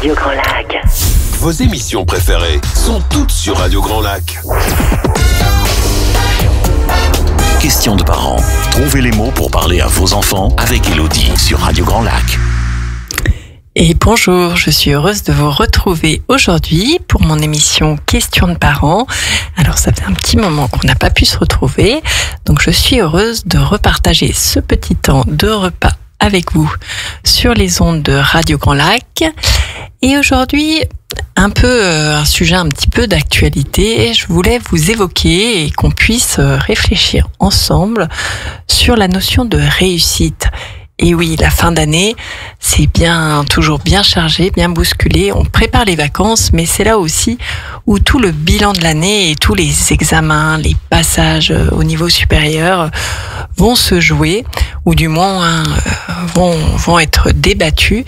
Radio Grand Lac. Vos émissions préférées sont toutes sur Radio Grand Lac. Question de parents. Trouvez les mots pour parler à vos enfants avec Elodie sur Radio Grand Lac. Et bonjour, je suis heureuse de vous retrouver aujourd'hui pour mon émission Question de parents. Alors ça fait un petit moment qu'on n'a pas pu se retrouver, donc je suis heureuse de repartager ce petit temps de repas avec vous sur les ondes de Radio Grand Lac. Et aujourd'hui, un sujet un petit peu d'actualité. Je voulais vous évoquer et qu'on puisse réfléchir ensemble sur la notion de réussite. Et oui, la fin d'année, c'est toujours bien chargé, bien bousculé. On prépare les vacances, mais c'est là aussi où tout le bilan de l'année et tous les examens, les passages au niveau supérieur vont se jouer, ou du moins vont être débattus.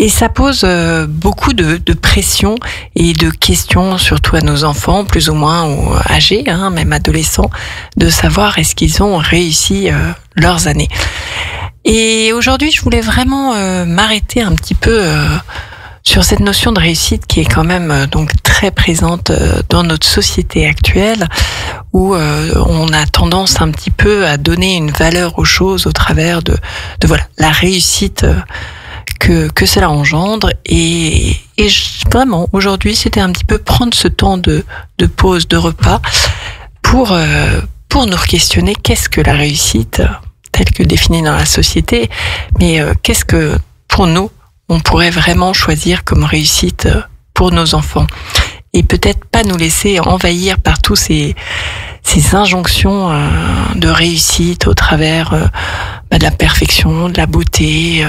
Et ça pose beaucoup de pression et de questions, surtout à nos enfants, plus ou moins âgés, même adolescents, de savoir est-ce qu'ils ont réussi leurs années. Et aujourd'hui, je voulais vraiment m'arrêter un petit peu sur cette notion de réussite qui est quand même donc très présente dans notre société actuelle, où on a tendance un petit peu à donner une valeur aux choses au travers de la réussite que cela engendre. Et vraiment, aujourd'hui, c'était un petit peu prendre ce temps de pause, de repas, pour nous questionner qu'est-ce que la réussite telle que définie dans la société, mais qu'est-ce que, pour nous, on pourrait vraiment choisir comme réussite pour nos enfants. Et peut-être pas nous laisser envahir par tous ces injonctions de réussite au travers de la perfection, de la beauté.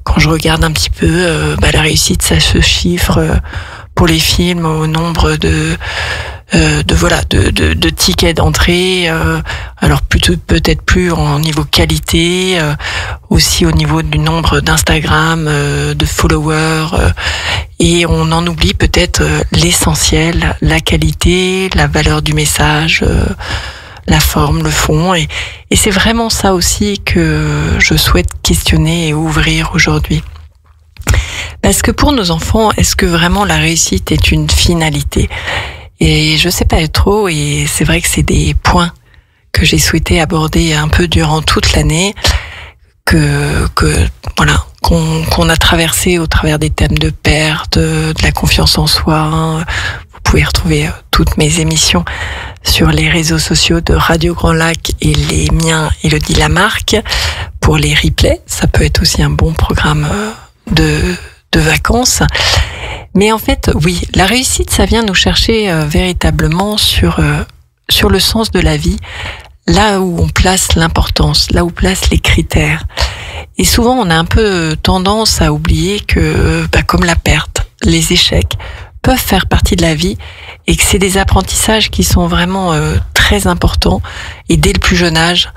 Quand je regarde un petit peu, la réussite, ça se chiffre pour les films au nombre de tickets d'entrée, alors peut-être plus en niveau qualité, aussi au niveau du nombre d'Instagram, de followers, et on en oublie peut-être l'essentiel, la qualité, la valeur du message, la forme, le fond, et c'est vraiment ça aussi que je souhaite questionner et ouvrir aujourd'hui. Parce que pour nos enfants, est-ce que vraiment la réussite est une finalité ? Et je sais pas trop, et c'est vrai que c'est des points que j'ai souhaité aborder un peu durant toute l'année, qu'on a traversé au travers des thèmes de perte, de la confiance en soi. Vous pouvez retrouver toutes mes émissions sur les réseaux sociaux de Radio Grand Lac et les miens, Elodie Lamarque, pour les replays. Ça peut être aussi un bon programme de vacances. Mais en fait, oui, la réussite, ça vient nous chercher véritablement sur le sens de la vie, là où on place l'importance, là où on place les critères. Et souvent, on a un peu tendance à oublier que, comme la perte, les échecs peuvent faire partie de la vie et que c'est des apprentissages qui sont vraiment très importants et dès le plus jeune âge.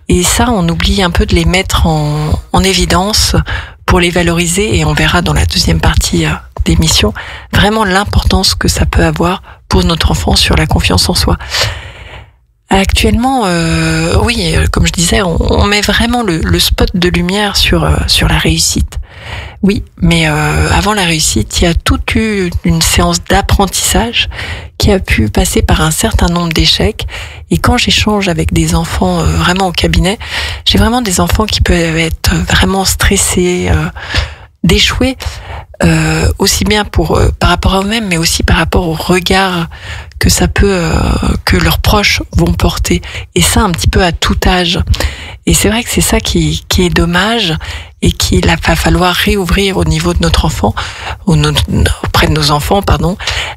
Et ça, on oublie un peu de les mettre en évidence pour les valoriser, et on verra dans la deuxième partie d'émission vraiment l'importance que ça peut avoir pour notre enfant sur la confiance en soi. Actuellement, oui, comme je disais, on met vraiment le spot de lumière sur la réussite. Oui, mais avant la réussite, il y a toute une séance d'apprentissage qui a pu passer par un certain nombre d'échecs. Et quand j'échange avec des enfants vraiment au cabinet, j'ai vraiment des enfants qui peuvent être vraiment stressés, d'échouer, aussi bien par rapport à eux-mêmes, mais aussi par rapport au regard que ça peut, que leurs proches vont porter. Et ça, un petit peu à tout âge. Et c'est vrai que c'est ça qui est dommage, et qu'il va falloir réouvrir au niveau de notre enfant, auprès de nos enfants,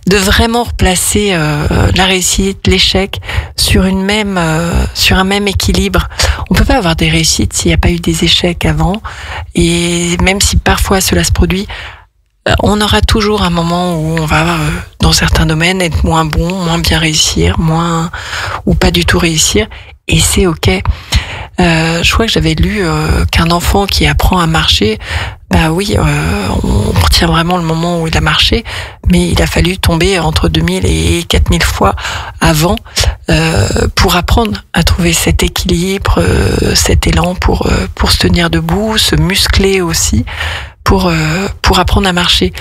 de vraiment replacer la réussite, l'échec sur un même équilibre. On peut pas avoir des réussites s'il n'y a pas eu des échecs avant, et même si parfois cela se produit, on aura toujours un moment où on va, dans certains domaines, être moins bon, moins bien réussir, ou pas du tout réussir, et c'est ok. Je crois que j'avais lu qu'un enfant qui apprend à marcher, on retient vraiment le moment où il a marché, mais il a fallu tomber entre 2000 et 4000 fois avant pour apprendre à trouver cet équilibre, cet élan pour se tenir debout, se muscler aussi pour apprendre à marcher.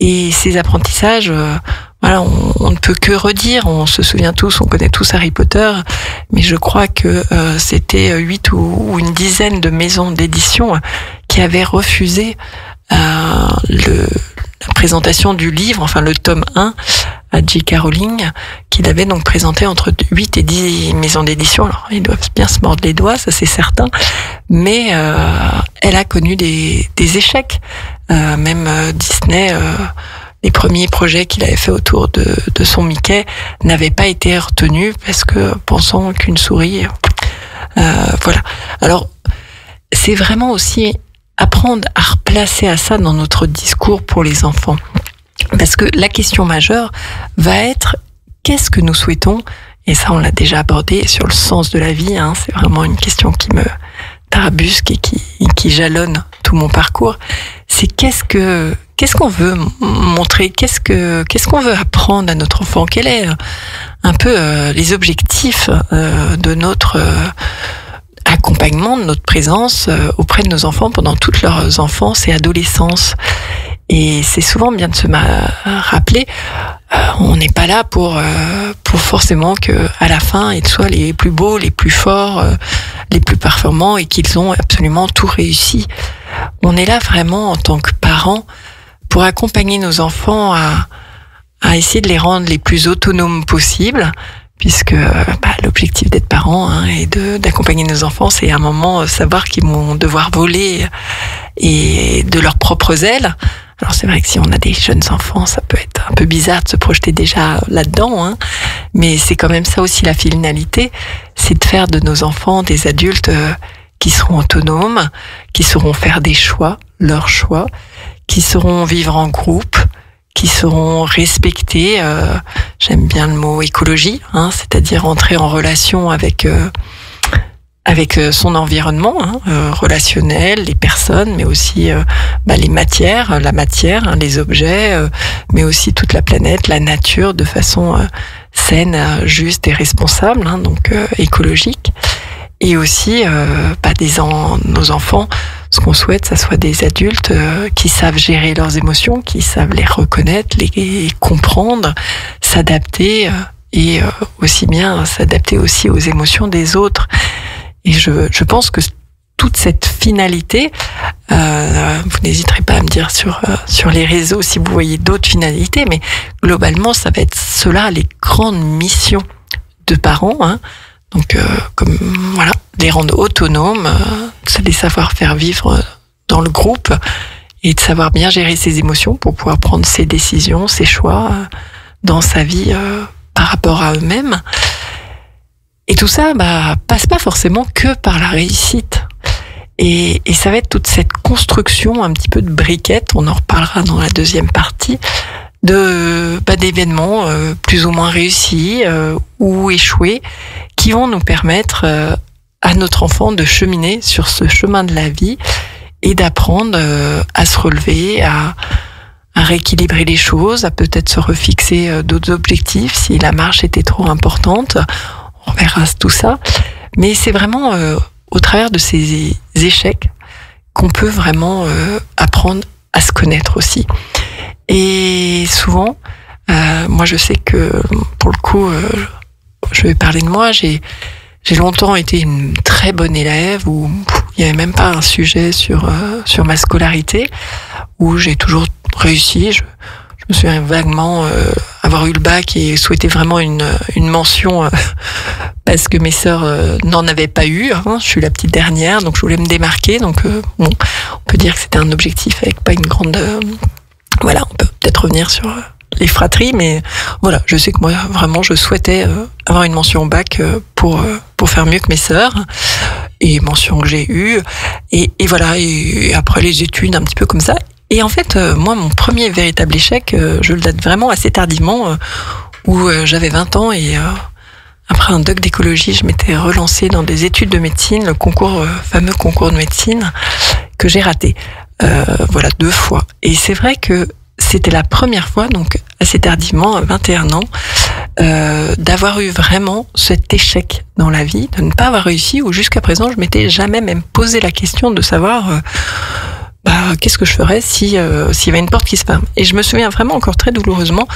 Et ces apprentissages, voilà, on ne peut que redire. On se souvient tous, on connaît tous Harry Potter, mais je crois que c'était 8 ou une dizaine de maisons d'édition qui avaient refusé la présentation du livre, enfin le tome 1 à J.K. Rowling, qu'il avait donc présenté entre 8 et 10 maisons d'édition. Alors, ils doivent bien se mordre les doigts, ça c'est certain, mais elle a connu des échecs. Même Disney, les premiers projets qu'il avait fait autour de son Mickey n'avaient pas été retenus parce que pensant qu'une souris... voilà. Alors, c'est vraiment aussi apprendre à replacer à ça dans notre discours pour les enfants. Parce que la question majeure va être qu'est-ce que nous souhaitons, et ça on l'a déjà abordé sur le sens de la vie, hein, c'est vraiment une question qui me tarabusque et qui jalonne tout mon parcours. C'est qu'est-ce qu'on veut montrer, qu'est-ce qu'on veut apprendre à notre enfant, quel est un peu les objectifs de notre accompagnement, de notre présence auprès de nos enfants pendant toute leur enfance et adolescence. Et c'est souvent bien de se rappeler, on n'est pas là pour forcément que à la fin ils soient les plus beaux, les plus forts, les plus performants et qu'ils ont absolument tout réussi. On est là vraiment en tant que parents pour accompagner nos enfants à essayer de les rendre les plus autonomes possibles, puisque l'objectif d'être parent et d'accompagner nos enfants, c'est à un moment savoir qu'ils vont devoir voler et de leurs propres ailes. Alors c'est vrai que si on a des jeunes enfants, ça peut être un peu bizarre de se projeter déjà là-dedans, mais c'est quand même ça aussi la finalité, c'est de faire de nos enfants des adultes qui seront autonomes, qui sauront faire des choix, leurs choix, qui sauront vivre en groupe, qui seront respectés. J'aime bien le mot écologie, c'est-à-dire entrer en relation avec son environnement relationnel, les personnes, mais aussi les matières, la matière, les objets, mais aussi toute la planète, la nature, de façon saine, juste et responsable, donc écologique. Et aussi nos enfants, ce qu'on souhaite, ça soit des adultes qui savent gérer leurs émotions, qui savent les reconnaître, les comprendre, s'adapter et aussi bien s'adapter aussi aux émotions des autres. Et je pense que toute cette finalité, vous n'hésiterez pas à me dire sur les réseaux si vous voyez d'autres finalités, mais globalement, ça va être cela, les grandes missions de parents, donc comme voilà, les rendre autonomes, les savoir faire vivre dans le groupe et de savoir bien gérer ses émotions pour pouvoir prendre ses décisions, ses choix dans sa vie par rapport à eux-mêmes. Et tout ça passe pas forcément que par la réussite. Et ça va être toute cette construction un petit peu de briquettes, on en reparlera dans la deuxième partie, d'événements plus ou moins réussis ou échoués qui vont nous permettre à notre enfant de cheminer sur ce chemin de la vie et d'apprendre à se relever, à rééquilibrer les choses, à peut-être se refixer d'autres objectifs si la marche était trop importante. On verra tout ça. Mais c'est vraiment au travers de ces échecs qu'on peut vraiment apprendre à se connaître aussi. Et souvent, moi je sais que pour le coup, je vais parler de moi, j'ai longtemps été une très bonne élève où il n'y avait même pas un sujet sur ma scolarité, où j'ai toujours réussi. Je me souviens vaguement avoir eu le bac et souhaiter vraiment une mention parce que mes sœurs n'en avaient pas eu. Je suis la petite dernière, donc je voulais me démarquer. Donc on peut dire que c'était un objectif avec pas une grande... Voilà, on peut peut-être revenir sur les fratries, mais voilà, je sais que moi vraiment je souhaitais avoir une mention au bac pour faire mieux que mes sœurs, et mention que j'ai eue, et voilà, et après les études un petit peu comme ça. Et en fait, moi, mon premier véritable échec, je le date vraiment assez tardivement, où j'avais 20 ans et après un doc d'écologie, je m'étais relancée dans des études de médecine, le fameux concours de médecine, que j'ai raté. 2 fois. Et c'est vrai que c'était la première fois, donc assez tardivement, à 21 ans, d'avoir eu vraiment cet échec dans la vie, de ne pas avoir réussi, où jusqu'à présent, je m'étais jamais même posé la question de savoir... qu'est-ce que je ferais s'il y avait une porte qui se ferme? Et je me souviens vraiment encore très douloureusement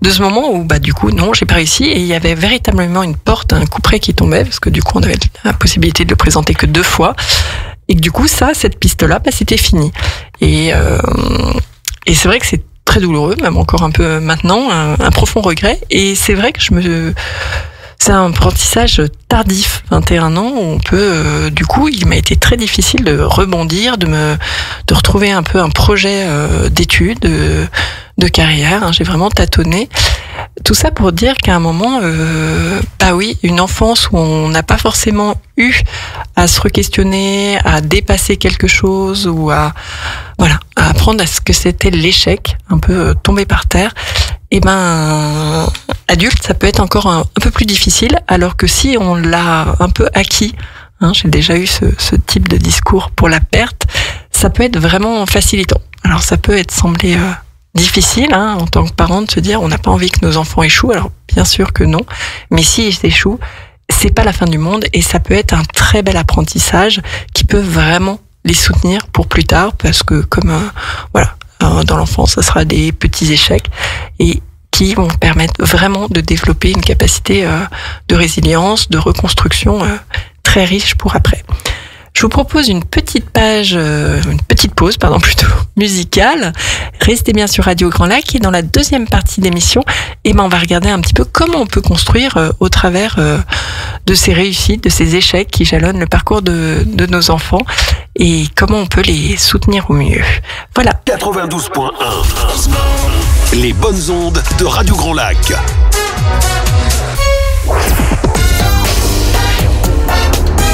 de ce moment où, du coup, non, j'ai pas réussi, et il y avait véritablement une porte, un couperet qui tombait, parce que du coup, on avait la possibilité de le présenter que 2 fois. Et que du coup, cette piste-là, c'était fini. Et c'est vrai que c'est très douloureux, même encore un peu maintenant, un profond regret. Et c'est vrai que c'est un apprentissage tardif, 21 ans, où on peut, du coup, il m'a été très difficile de rebondir, de retrouver un peu un projet d'études, de carrière. J'ai vraiment tâtonné. Tout ça pour dire qu'à un moment, une enfance où on n'a pas forcément eu à se re-questionner, à dépasser quelque chose, ou à apprendre à ce que c'était l'échec, un peu tomber par terre. Adulte, ça peut être encore un peu plus difficile, alors que si on l'a un peu acquis, j'ai déjà eu ce type de discours pour la perte, ça peut être vraiment facilitant. Alors ça peut sembler difficile, en tant que parent, de se dire on n'a pas envie que nos enfants échouent. Alors bien sûr que non, mais s'ils échouent, c'est pas la fin du monde, et ça peut être un très bel apprentissage qui peut vraiment les soutenir pour plus tard, parce que dans l'enfance, ça sera des petits échecs et qui vont permettre vraiment de développer une capacité de résilience, de reconstruction très riche pour après. Je vous propose une petite pause musicale. Restez bien sur Radio Grand Lac, et dans la deuxième partie d'émission, on va regarder un petit peu comment on peut construire au travers de ces réussites, de ces échecs qui jalonnent le parcours de nos enfants, et comment on peut les soutenir au mieux. Voilà. 92.1. Les bonnes ondes de Radio Grand Lac.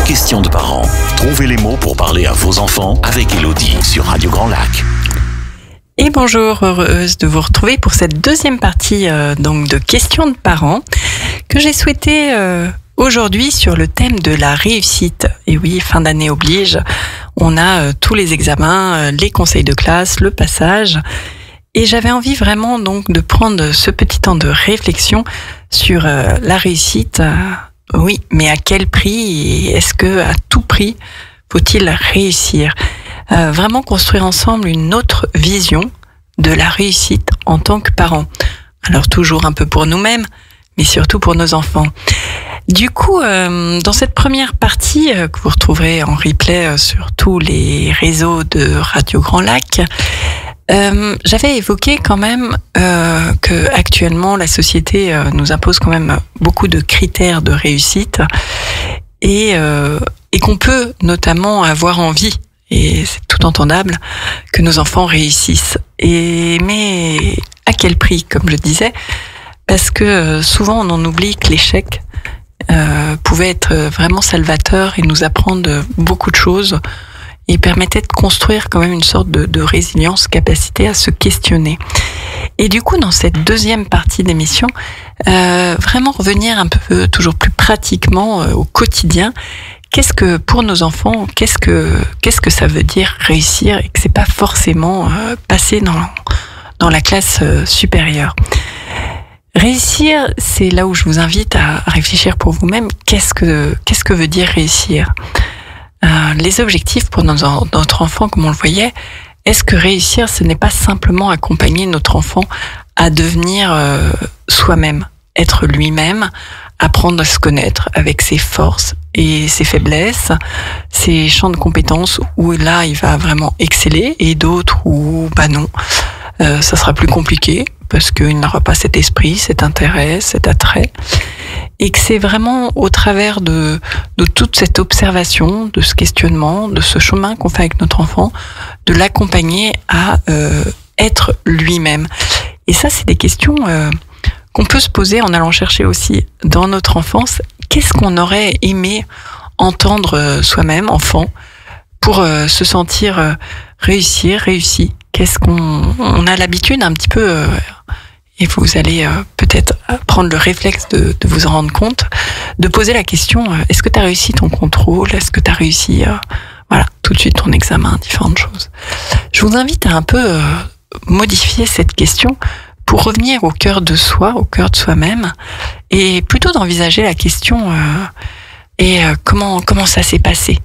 Question de parents. Trouvez les mots pour parler à vos enfants avec Elodie sur Radio Grand Lac. Et bonjour, heureuse de vous retrouver pour cette deuxième partie de questions de parents que j'ai souhaité aujourd'hui sur le thème de la réussite. Et oui, fin d'année oblige, on a tous les examens, les conseils de classe, le passage. Et j'avais envie vraiment de prendre ce petit temps de réflexion sur la réussite. Oui, mais à quel prix? Et est-ce que à tout prix faut-il réussir? Vraiment construire ensemble une autre vision de la réussite en tant que parents. Alors toujours un peu pour nous-mêmes, mais surtout pour nos enfants. Du coup, dans cette première partie que vous retrouverez en replay sur tous les réseaux de Radio Grand Lac, j'avais évoqué quand même que actuellement la société nous impose quand même beaucoup de critères de réussite, et qu'on peut notamment avoir envie, et c'est tout entendable, que nos enfants réussissent. Mais à quel prix, comme je disais, parce que souvent on en oublie que l'échec pouvait être vraiment salvateur et nous apprendre beaucoup de choses, et permettait de construire quand même une sorte de résilience, capacité à se questionner. Et du coup, dans cette deuxième partie d'émission, vraiment revenir un peu toujours plus pratiquement au quotidien. Qu'est-ce que pour nos enfants, qu'est-ce que ça veut dire réussir, et que c'est pas forcément passer dans la classe supérieure. Réussir, c'est là où je vous invite à réfléchir pour vous-même. Qu'est-ce que veut dire réussir? Les objectifs pour notre enfant, comme on le voyait, est-ce que réussir, ce n'est pas simplement accompagner notre enfant à devenir soi-même, être lui-même, apprendre à se connaître avec ses forces et ses faiblesses, ses champs de compétences où là il va vraiment exceller, et d'autres où non, ça sera plus compliqué parce qu'il n'aura pas cet esprit, cet intérêt, cet attrait. Et que c'est vraiment au travers de toute cette observation, de ce questionnement, de ce chemin qu'on fait avec notre enfant, de l'accompagner à être lui-même. Et ça, c'est des questions qu'on peut se poser en allant chercher aussi dans notre enfance. Qu'est-ce qu'on aurait aimé entendre soi-même, enfant, pour se sentir réussi? Qu'est-ce qu'on a l'habitude un petit peu... Et vous allez peut-être prendre le réflexe de vous en rendre compte, de poser la question, est-ce que tu as réussi ton contrôle? Est-ce que tu as réussi tout de suite ton examen? Différentes choses. Je vous invite à un peu modifier cette question pour revenir au cœur de soi, au cœur de soi-même, et plutôt d'envisager la question comment ça s'est passé?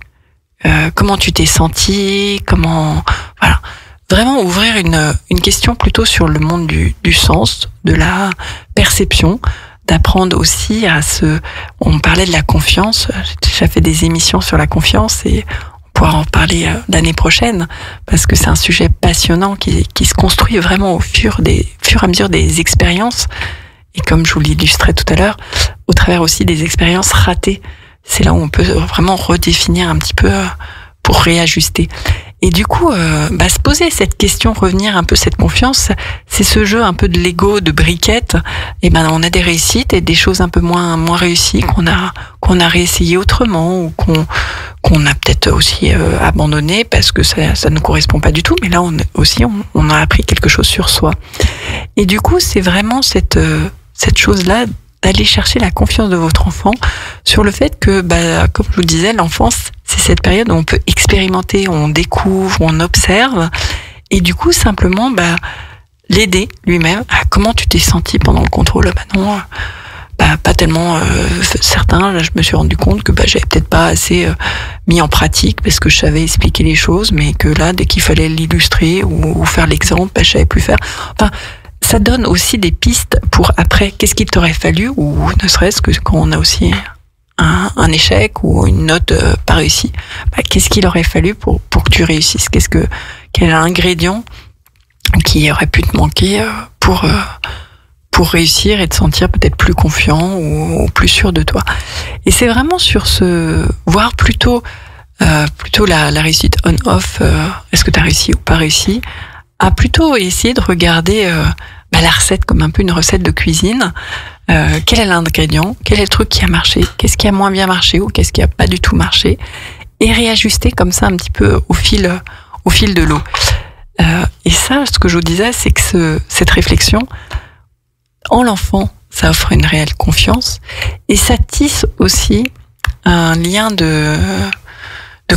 comment tu t'es senti, voilà. Vraiment ouvrir une question plutôt sur le monde du sens, de la perception, d'apprendre aussi on parlait de la confiance, j'ai déjà fait des émissions sur la confiance et on pourra en parler l'année prochaine parce que c'est un sujet passionnant qui se construit vraiment au fur et à mesure des expériences et comme je vous l'illustrais tout à l'heure, au travers aussi des expériences ratées. C'est là où on peut vraiment redéfinir un petit peu pour réajuster. Et du coup, se poser cette question, revenir un peu cette confiance, c'est ce jeu un peu de Lego, de briquettes. Et on a des réussites et des choses un peu moins réussies qu'on a réessayé autrement ou qu'on a peut-être aussi abandonné parce que ça ne correspond pas du tout. Mais là, on a appris quelque chose sur soi. Et du coup, c'est vraiment cette chose-là d'aller chercher la confiance de votre enfant sur le fait que, comme je vous le disais, l'enfance, c'est cette période où on peut expérimenter, où on découvre, où on observe, et du coup, simplement, l'aider lui-même à comment tu t'es senti pendant le contrôle. Non, pas tellement certain. Là, je me suis rendu compte que j'avais peut-être pas assez mis en pratique parce que je savais expliquer les choses, mais que là, dès qu'il fallait l'illustrer ou faire l'exemple, je savais plus faire. Enfin, ça donne aussi des pistes pour après, qu'est-ce qu'il t'aurait fallu, ou ne serait-ce que quand on a aussi un échec ou une note pas réussie, qu'est-ce qu'il aurait fallu pour que tu réussisses, quel ingrédient qui aurait pu te manquer pour réussir et te sentir peut-être plus confiant ou plus sûr de toi. Et c'est vraiment sur voir plutôt la réussite on-off, est-ce que tu as réussi ou pas réussi, à plutôt essayer de regarder la recette comme un peu une recette de cuisine. Quel est l'ingrédient, quel est le truc qui a marché, qu'est-ce qui a moins bien marché ou qu'est-ce qui a pas du tout marché, et réajuster comme ça un petit peu au fil de l'eau. Et ça, ce que je vous disais, c'est que cette réflexion, en l'enfant, ça offre une réelle confiance et ça tisse aussi un lien de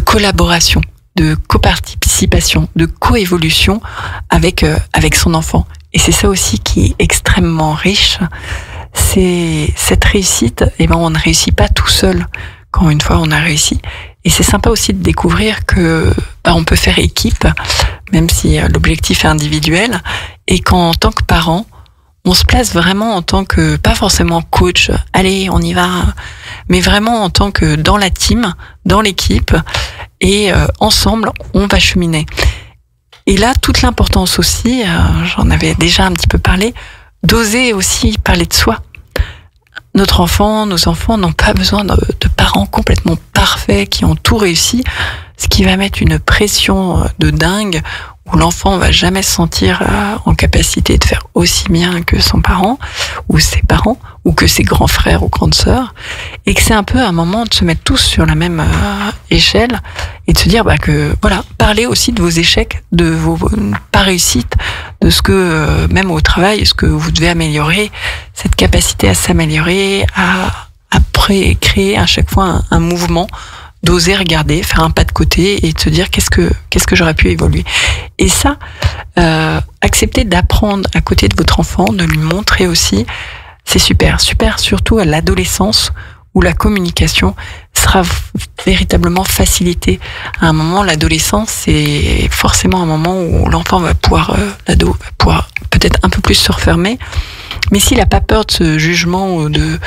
collaboration, de coparticipation, de coévolution avec son enfant. Et c'est ça aussi qui est extrêmement riche. C'est cette réussite, on ne réussit pas tout seul quand une fois on a réussi. Et c'est sympa aussi de découvrir que on peut faire équipe, même si l'objectif est individuel, et qu'en tant que parent, on se place vraiment en tant que, pas forcément coach, allez, on y va, mais vraiment en tant que dans la team, dans l'équipe, et ensemble, on va cheminer. Et là, toute l'importance aussi, j'en avais déjà un petit peu parlé, d'oser aussi parler de soi. Nos enfants n'ont pas besoin de parents complètement parfaits qui ont tout réussi, ce qui va mettre une pression de dingue où l'enfant va jamais se sentir en capacité de faire aussi bien que son parent ou ses parents ou que ses grands frères ou grandes sœurs, et que c'est un peu un moment de se mettre tous sur la même échelle et de se dire que voilà, parlez aussi de vos échecs, de vos pas réussites, de ce que même au travail, ce que vous devez améliorer, cette capacité à s'améliorer, à créer à chaque fois un mouvement, d'oser regarder, faire un pas de côté et de se dire qu'est-ce que j'aurais pu évoluer. Et ça, accepter d'apprendre à côté de votre enfant, de lui montrer aussi, c'est super surtout à l'adolescence où la communication sera véritablement facilitée. À un moment, l'adolescence, c'est forcément un moment où l'enfant va pouvoir, l'ado va pouvoir peut-être un peu plus se refermer, mais s'il n'a pas peur de ce jugement ou de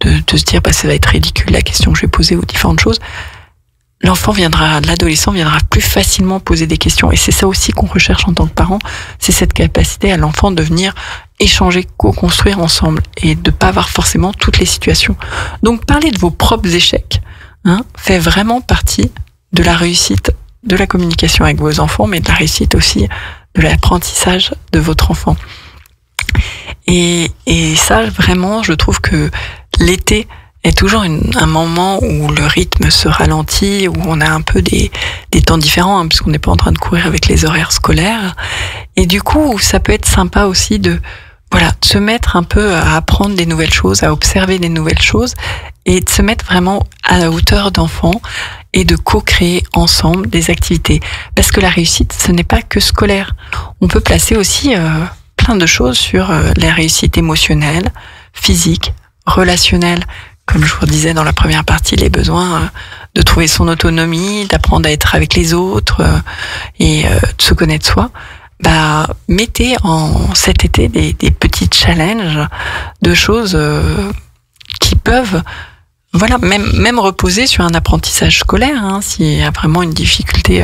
se dire ça va être ridicule la question que je vais poser ou différentes choses, l'adolescent viendra plus facilement poser des questions. Et c'est ça aussi qu'on recherche en tant que parent, c'est cette capacité à l'enfant de venir échanger, co-construire ensemble et de pas avoir forcément toutes les situations. Donc parler de vos propres échecs fait vraiment partie de la réussite de la communication avec vos enfants, mais de la réussite aussi de l'apprentissage de votre enfant. Et ça, vraiment, je trouve que l'été est toujours un moment où le rythme se ralentit, où on a un peu des temps différents, puisqu'on n'est pas en train de courir avec les horaires scolaires. Et du coup, ça peut être sympa aussi de se mettre un peu à apprendre des nouvelles choses, à observer des nouvelles choses, et de se mettre vraiment à la hauteur d'enfant et de co-créer ensemble des activités. Parce que la réussite, ce n'est pas que scolaire. On peut placer aussi plein de choses sur la réussite émotionnelle, physique, relationnelle. comme je vous disais dans la première partie, les besoins de trouver son autonomie, d'apprendre à être avec les autres et de se connaître soi. Mettez en cet été des petits challenges de choses qui peuvent même reposer sur un apprentissage scolaire, s'il y a vraiment une difficulté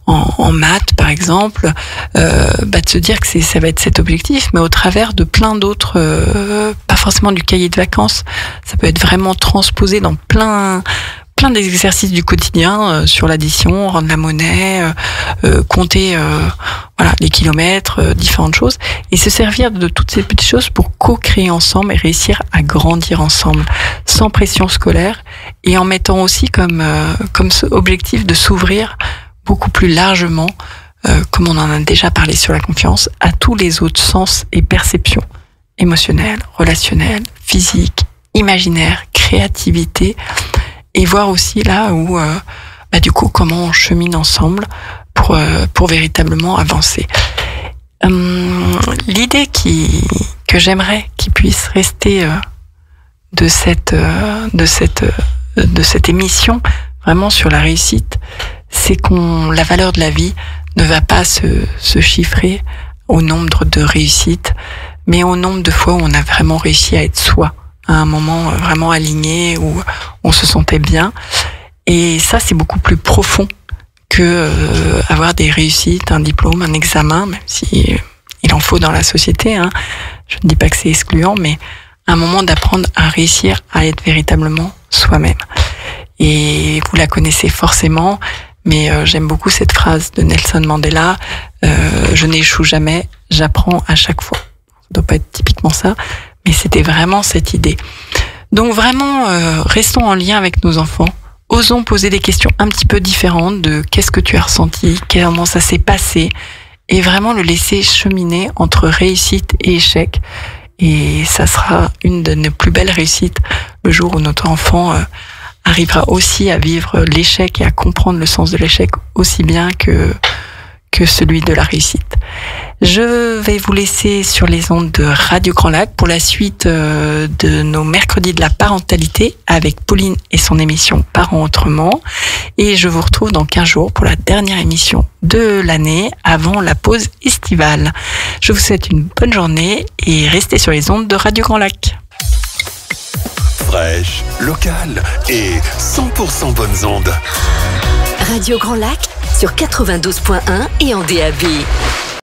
en maths par exemple, de se dire que ça va être cet objectif, mais au travers de plein d'autres, pas forcément du cahier de vacances, ça peut être vraiment transposé dans plein d'exercices du quotidien, sur l'addition, rendre la monnaie, compter les kilomètres, différentes choses, et se servir de toutes ces petites choses pour co-créer ensemble et réussir à grandir ensemble, sans pression scolaire, et en mettant aussi comme objectif de s'ouvrir beaucoup plus largement, comme on en a déjà parlé sur la confiance, à tous les autres sens et perceptions émotionnelles, relationnelles, physiques, imaginaires, créativité, et voir aussi là où du coup comment on chemine ensemble pour véritablement avancer. L'idée que j'aimerais qu'il puisse rester de cette émission vraiment sur la réussite, c'est la valeur de la vie ne va pas se chiffrer au nombre de réussites, mais au nombre de fois où on a vraiment réussi à être soi, à un moment vraiment aligné, où on se sentait bien. Et ça, c'est beaucoup plus profond que avoir des réussites, un diplôme, un examen, même si il en faut dans la société. Je ne dis pas que c'est excluant, mais un moment d'apprendre à réussir à être véritablement soi-même. Et vous la connaissez forcément, mais j'aime beaucoup cette phrase de Nelson Mandela, je n'échoue jamais, j'apprends à chaque fois. Ça doit pas être typiquement ça, mais c'était vraiment cette idée. Donc vraiment, restons en lien avec nos enfants. Osons poser des questions un petit peu différentes de qu'est-ce que tu as ressenti, comment ça s'est passé, et vraiment le laisser cheminer entre réussite et échec. Et ça sera une de nos plus belles réussites le jour où notre enfant arrivera aussi à vivre l'échec et à comprendre le sens de l'échec aussi bien que celui de la réussite. Je vais vous laisser sur les ondes de Radio Grand Lac pour la suite de nos mercredis de la parentalité avec Pauline et son émission Parents Autrement. Et je vous retrouve dans 15 jours pour la dernière émission de l'année avant la pause estivale. Je vous souhaite une bonne journée et restez sur les ondes de Radio Grand Lac. Fraîche, locale et 100% bonnes ondes. Radio Grand Lac sur 92.1 et en DAB.